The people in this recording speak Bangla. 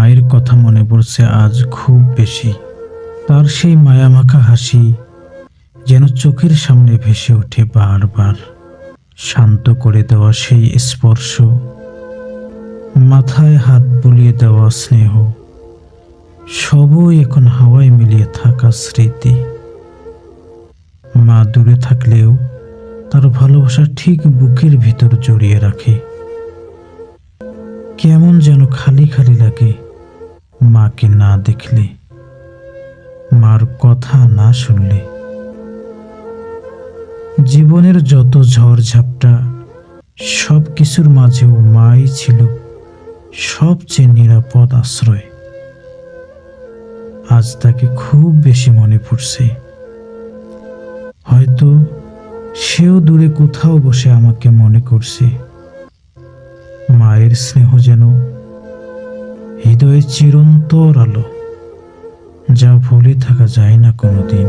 মায়ের কথা মনে পড়ছে আজ খুব বেশি। তার সেই মায়ামাখা হাসি যেন চোখের সামনে ভেসে ওঠে বারবার। শান্ত করে দেওয়া সেই স্পর্শ, মাথায় হাত বুলিয়ে দেওয়া স্নেহ, সবই এখন হাওয়ায় মিলিয়ে থাকা স্মৃতি। মা দূরে থাকলেও তার ভালোবাসা ঠিক বুকের ভিতর জড়িয়ে রাখে। কেমন যেন খালি খালি লাগে মাকে না দেখলে, মার কথা না শুনলে। জীবনের যত ঝড় ঝাপটা, সব কিছুর মাঝেও মাই ছিল সবচেয়ে নিরাপদ আশ্রয়। আজ তাকে খুব বেশি মনে পড়ছে। হয়তো সেও দূরে কোথাও বসে আমাকে মনে করছে। মায়ের স্নেহ যেন হৃদয়ে চিরন্তর আলো, যা ভুলে থাকা যায় না কোনোদিন।